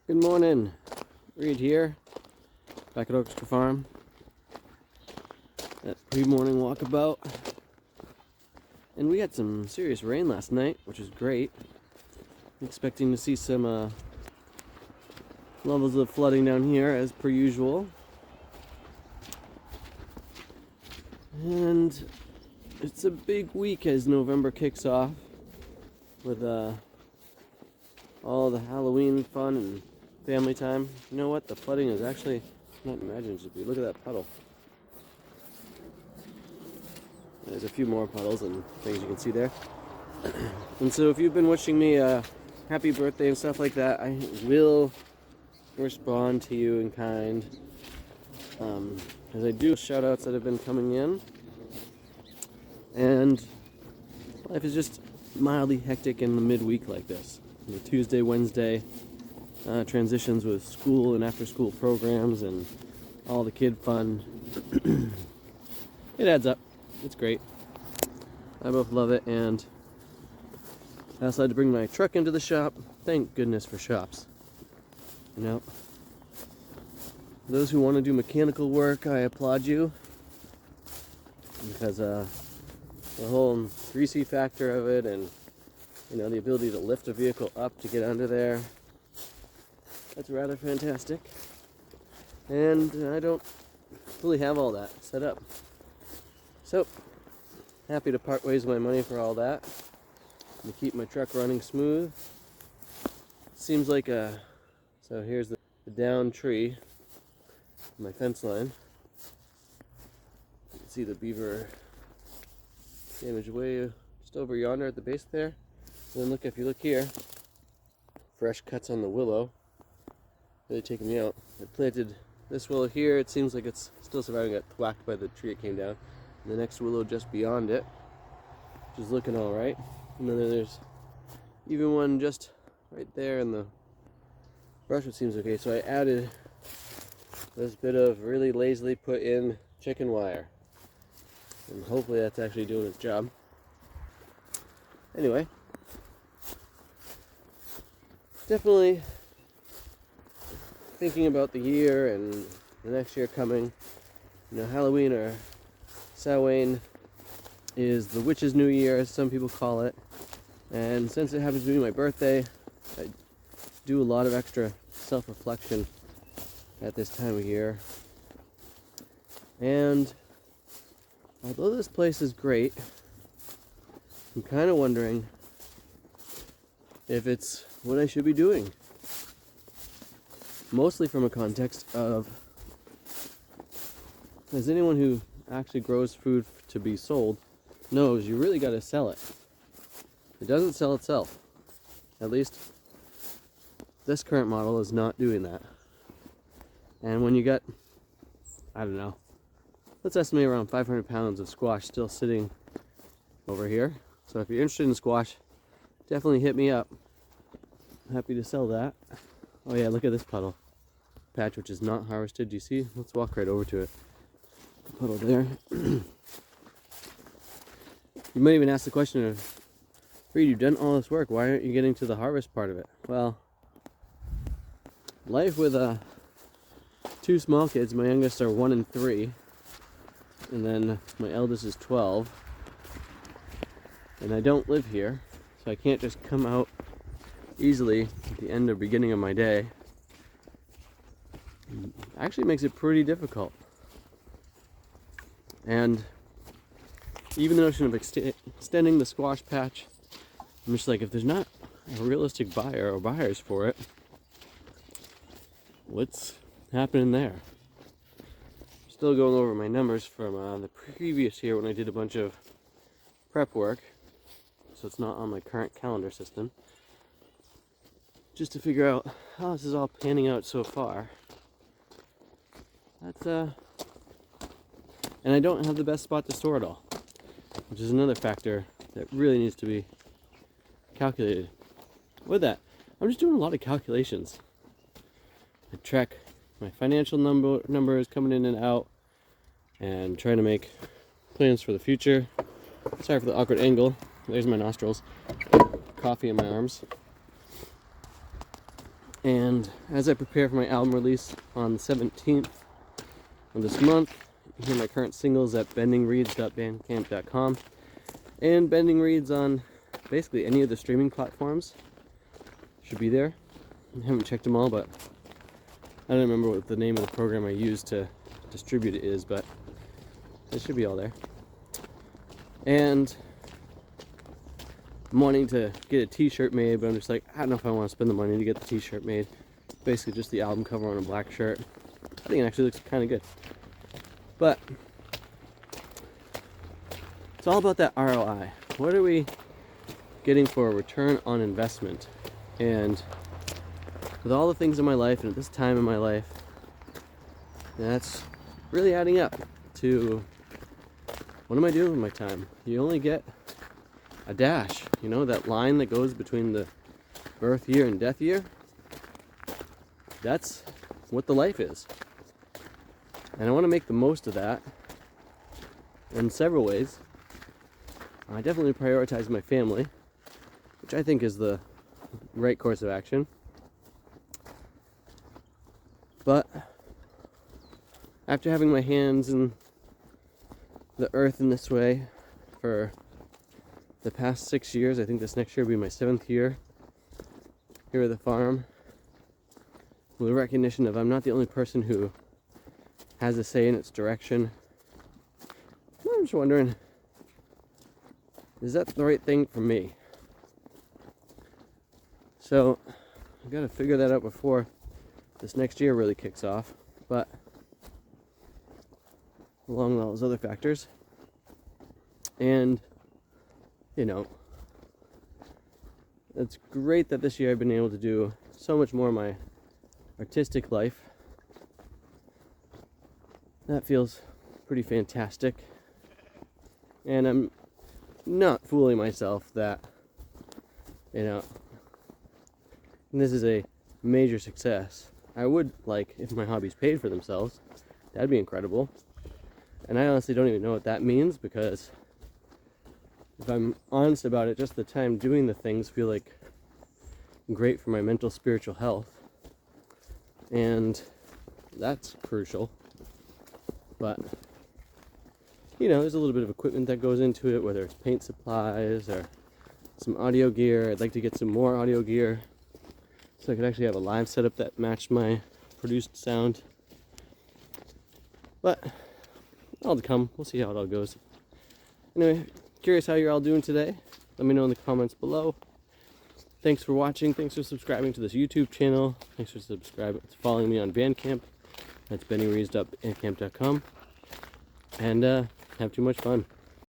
Good morning, Reed here, back at Orchestra Farm. That pre-morning walkabout. And we had some serious rain last night, which is great. I'm expecting to see some levels of flooding down here as per usual. And it's a big week as November kicks off with all the Halloween fun and family time. You know what? The flooding is actually not imaginative. Look at that puddle. There's a few more puddles and things you can see there. And so if you've been wishing me a happy birthday and stuff like that, I will respond to you in kind. As I do shout outs that have been coming in. And life is just mildly hectic in the midweek like this. The Tuesday, Wednesday transitions with school and after school programs and all the kid fun. It adds up. It's great. I both love it, and I also had to bring my truck into the shop. Thank goodness for shops. You know, those who want to do mechanical work, I applaud you, because the whole greasy factor of it, and the ability to lift a vehicle up to get under there, that's rather fantastic. And I don't really have all that set up. So, happy to part ways with my money for all that. To keep my truck running smooth. Seems like so here's the down tree, my fence line. You can see the beaver damage away just over yonder at the base there. And then if you look here, fresh cuts on the willow. Really taking me out. I planted this willow here. It seems like it's still surviving. Got thwacked by the tree it came down. And the next willow just beyond it, which is looking all right. And then there's even one just right there in the brush, which seems okay. So I added this bit of really lazily put in chicken wire. And hopefully that's actually doing its job. Anyway, definitely thinking about the year and the next year coming. Halloween or Samhain is the witch's new year, as some people call it. And since it happens to be my birthday, I do a lot of extra self-reflection at this time of year. And although this place is great, I'm kind of wondering if it's what I should be doing. Mostly from a context of, as anyone who actually grows food to be sold knows, you really got to sell it. It doesn't sell itself. At least this current model is not doing that. And when you got, I don't know, let's estimate around 500 pounds of squash still sitting over here. So if you're interested in squash, definitely hit me up. Happy to sell that. Oh yeah, look at this puddle patch, which is not harvested. Do you see? Let's walk right over to it. The puddle there. You might even ask the question of, Reed, you've done all this work, why aren't you getting to the harvest part of it? Well, life with two small kids. My youngest are 1 and 3, and then my eldest is 12. And I don't live here, so I can't just come out easily at the end or beginning of my day. It actually makes it pretty difficult. And even the notion of extending the squash patch, I'm just like, if there's not a realistic buyer or buyers for it, what's happening there? Still going over my numbers from the previous year when I did a bunch of prep work, so it's not on my current calendar system, just to figure out how this is all panning out so far. That's and I don't have the best spot to store it all, which is another factor that really needs to be calculated. With that, I'm just doing a lot of calculations. I track my financial numbers coming in and out, and trying to make plans for the future. Sorry for the awkward angle. There's my nostrils. Coffee in my arms. And as I prepare for my album release on the 17th of this month, you can hear my current singles at bendingreeds.bandcamp.com and Bending Reeds on basically any of the streaming platforms. Should be there. I haven't checked them all, but I don't remember what the name of the program I use to distribute it is, but it should be all there. And I'm wanting to get a t-shirt made, but I'm just like, I don't know if I want to spend the money to get the t-shirt made. Basically just the album cover on a black shirt. I think it actually looks kind of good. But it's all about that ROI. What are we getting for a return on investment? And with all the things in my life and at this time in my life, that's really adding up to, what am I doing with my time? You only get a dash, you know, that line that goes between the birth year and death year. That's what the life is. And I want to make the most of that in several ways. I definitely prioritize my family, which I think is the right course of action. But after having my hands in the earth in this way for the past 6 years, I think this next year will be my 7th year here at the farm, with the recognition of I'm not the only person who has a say in its direction. I'm just wondering, is that the right thing for me? So I've got to figure that out before this next year really kicks off. But along with all those other factors, and you know, it's great that this year I've been able to do so much more of my artistic life. That feels pretty fantastic. And I'm not fooling myself that, you know, this is a major success. I would like if my hobbies paid for themselves. That'd be incredible. And I honestly don't even know what that means, because if I'm honest about it, just the time doing the things feel like great for my mental, spiritual health. And that's crucial. But, you know, there's a little bit of equipment that goes into it, whether it's paint supplies or some audio gear. I'd like to get some more audio gear so I could actually have a live setup that matched my produced sound. But all to come. We'll see how it all goes. Anyway, curious how you're all doing today. Let me know in the comments below. Thanks for watching. Thanks for subscribing to this YouTube channel. Thanks for following me on Bandcamp. That's bendingreeds.bandcamp.com. And have too much fun.